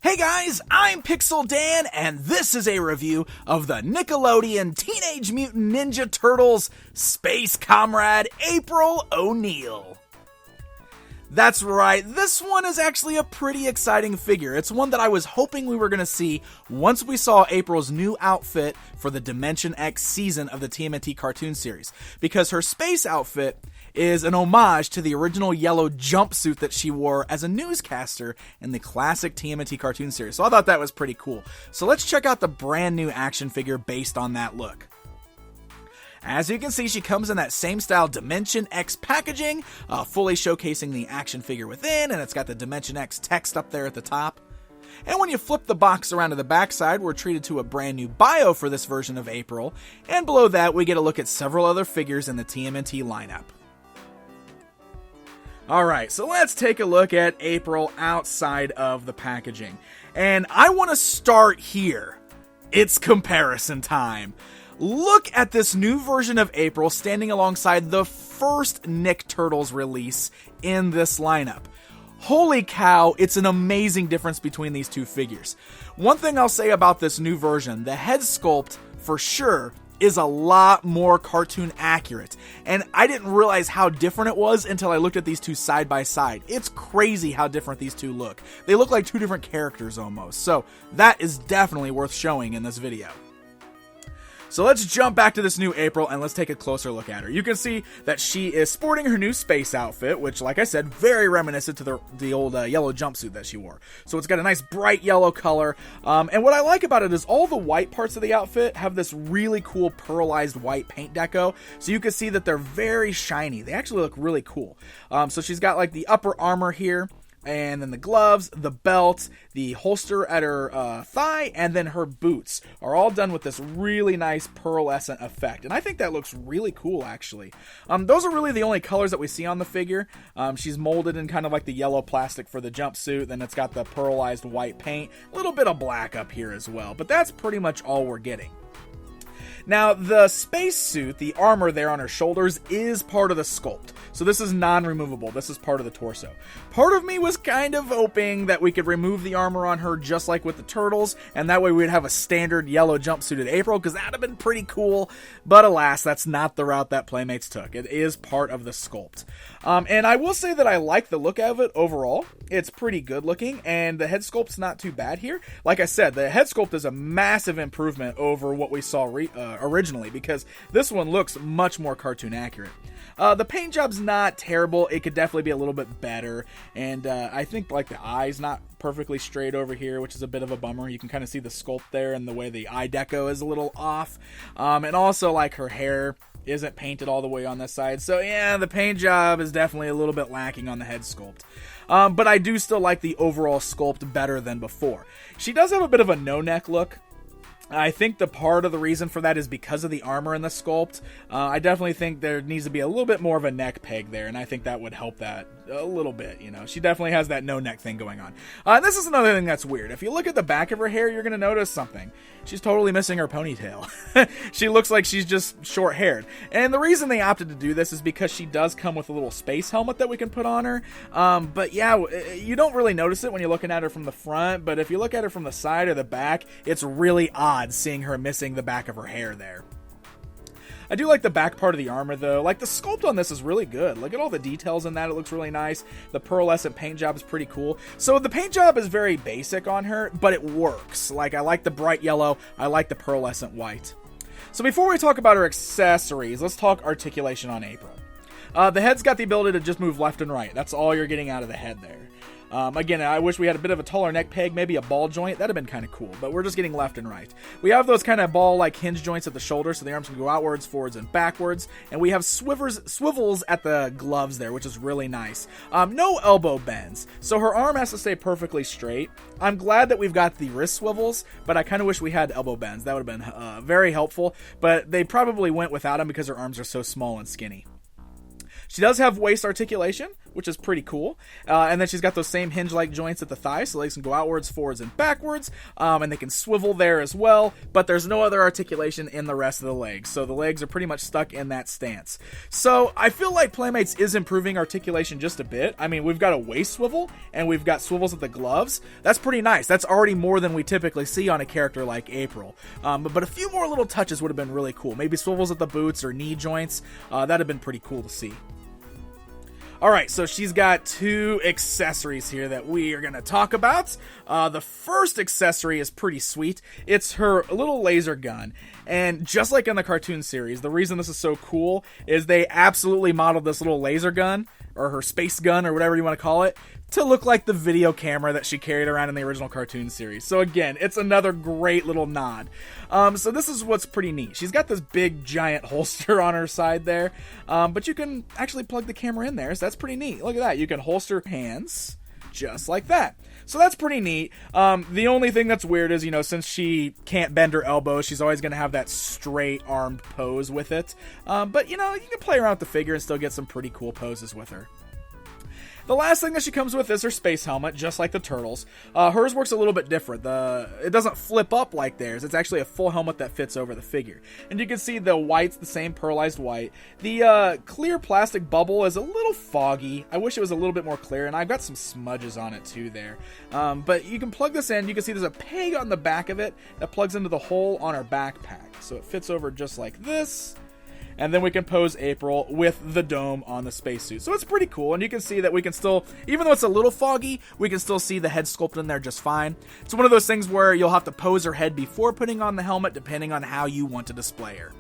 Hey guys, I'm Pixel Dan, and this is a review of the Nickelodeon Teenage Mutant Ninja Turtles Space Comrade April O'Neil. That's right, this one is actually a pretty exciting figure. It's one that I was hoping we were going to see once we saw April's new outfit for the Dimension X season of the TMNT cartoon series, because her space outfit is an homage to the original yellow jumpsuit that she wore as a newscaster in the classic TMNT cartoon series. So I thought that was pretty cool. So let's check out the brand new action figure based on that look. As you can see, she comes in that same style Dimension X packaging, fully showcasing the action figure within, and it's got the Dimension X text up there at the top. And when you flip the box around to the backside, we're treated to a brand new bio for this version of April, and below that we get a look at several other figures in the TMNT lineup. Alright, so let's take a look at April outside of the packaging. And I want to start here. It's comparison time. Look at this new version of April standing alongside the first Nick Turtles release in this lineup. Holy cow, it's an amazing difference between these two figures. One thing I'll say about this new version, the head sculpt, for sure, is a lot more cartoon accurate. And I didn't realize how different it was until I looked at these two side by side. It's crazy how different these two look. They look like two different characters almost. So that is definitely worth showing in this video. So let's jump back to this new April and let's take a closer look at her. You can see that she is sporting her new space outfit, which, like I said, very reminiscent to the old yellow jumpsuit that she wore. So it's got a nice bright yellow color. And what I like about it is all the white parts of the outfit have this really cool pearlized white paint deco. So you can see that they're very shiny. They actually look really cool. So she's got like the upper armor here, and then the gloves, the belt, the holster at her thigh, and then her boots are all done with this really nice pearlescent effect. And I think that looks really cool, actually. Those are really the only colors that we see on the figure. She's molded in kind of like the yellow plastic for the jumpsuit, then it's got the pearlized white paint, a little bit of black up here as well. But that's pretty much all we're getting. Now, the space suit, the armor there on her shoulders, is part of the sculpt. So this is non-removable. This is part of the torso. Part of me was kind of hoping that we could remove the armor on her just like with the Turtles, and that way we'd have a standard yellow jumpsuited April, because that would have been pretty cool. But alas, that's not the route that Playmates took. It is part of the sculpt. And I will say that I like the look of it overall. It's pretty good looking, and the head sculpt's not too bad here. Like I said, the head sculpt is a massive improvement over what we saw originally, because this one looks much more cartoon accurate. The paint job's not terrible. It could definitely be a little bit better, and I think like the eye's not perfectly straight over here, which is a bit of a bummer. You can kind of see the sculpt there and the way the eye deco is a little off, and also like her hair isn't painted all the way on this side. So yeah, the paint job is definitely a little bit lacking on the head sculpt. But I do still like the overall sculpt better than before. She does have a bit of a no-neck look. I think the part of the reason for that is because of the armor and the sculpt. I definitely think there needs to be a little bit more of a neck peg there, and I think that would help that a little bit, you know. She definitely has that no-neck thing going on. And this is another thing that's weird. If you look at the back of her hair, you're going to notice something. She's totally missing her ponytail. She looks like she's just short-haired. And the reason they opted to do this is because she does come with a little space helmet that we can put on her. But yeah, you don't really notice it when you're looking at her from the front, but if you look at her from the side or the back, it's really odd seeing her missing the back of her hair there. I do like the back part of the armor, though. Like, the sculpt on this is really good. Look at all the details in that. It looks really nice. The pearlescent paint job is pretty cool. So the paint job is very basic on her, but it works. Like, I like the bright yellow. I like the pearlescent white. So before we talk about her accessories, let's talk articulation on April. The head's got the ability to just move left and right. That's all you're getting out of the head there. Again, I wish we had a bit of a taller neck peg, maybe a ball joint. That'd have been kind of cool, but we're just getting left and right. We have those kind of ball-like hinge joints at the shoulder, so the arms can go outwards, forwards, and backwards. And we have swivels at the gloves there, which is really nice. No elbow bends, so her arm has to stay perfectly straight. I'm glad that we've got the wrist swivels, but I kind of wish we had elbow bends. That would have been very helpful, but they probably went without them because her arms are so small and skinny. She does have waist articulation, which is pretty cool. And then she's got those same hinge-like joints at the thigh, so legs can go outwards, forwards, and backwards. And they can swivel there as well, but there's no other articulation in the rest of the legs. So the legs are pretty much stuck in that stance. So I feel like Playmates is improving articulation just a bit. I mean, we've got a waist swivel, and we've got swivels at the gloves. That's pretty nice. That's already more than we typically see on a character like April. But a few more little touches would have been really cool. Maybe swivels at the boots or knee joints. That'd have been pretty cool to see. Alright, so she's got 2 accessories here that we are going to talk about. The first accessory is pretty sweet. It's her little laser gun. And just like in the cartoon series, the reason this is so cool is they absolutely modeled this little laser gun, or her space gun, or whatever you want to call it, to look like the video camera that she carried around in the original cartoon series. So again, it's another great little nod. So this is what's pretty neat. She's got this big giant holster on her side there, but you can actually plug the camera in there, so that's pretty neat. Look at that. You can holster hands just like that. So that's pretty neat. The only thing that's weird is, since she can't bend her elbows, she's always going to have that straight armed pose with it. But you can play around with the figure and still get some pretty cool poses with her. The last thing that she comes with is her space helmet, just like the Turtles. Hers works a little bit different. It doesn't flip up like theirs. It's actually a full helmet that fits over the figure. And you can see the white's the same pearlized white. The clear plastic bubble is a little foggy. I wish it was a little bit more clear, and I've got some smudges on it too there. But you can plug this in. You can see there's a peg on the back of it that plugs into the hole on her backpack. So it fits over just like this. And then we can pose April with the dome on the spacesuit. So it's pretty cool, and you can see that we can still, even though it's a little foggy, we can still see the head sculpt in there just fine. It's one of those things where you'll have to pose her head before putting on the helmet, depending on how you want to display her.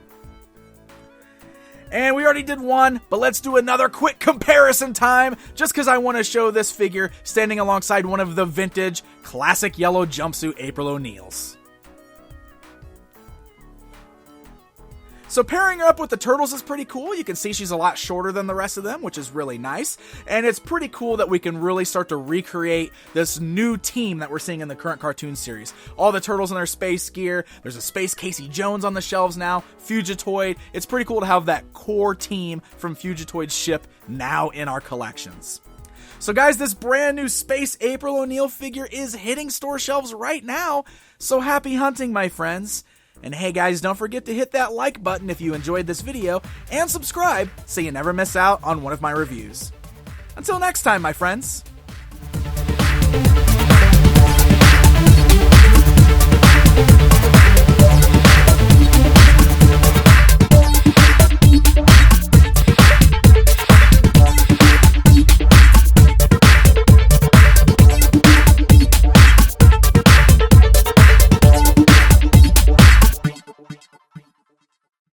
And we already did one, but let's do another quick comparison time, just because I want to show this figure standing alongside one of the vintage, classic yellow jumpsuit April O'Neils. So pairing her up with the Turtles is pretty cool. You can see she's a lot shorter than the rest of them, which is really nice. And it's pretty cool that we can really start to recreate this new team that we're seeing in the current cartoon series. All the Turtles in their space gear. There's a Space Casey Jones on the shelves now. Fugitoid. It's pretty cool to have that core team from Fugitoid's ship now in our collections. So guys, this brand new Space April O'Neil figure is hitting store shelves right now. So happy hunting, my friends. And hey guys, don't forget to hit that like button if you enjoyed this video, and subscribe so you never miss out on one of my reviews. Until next time, my friends.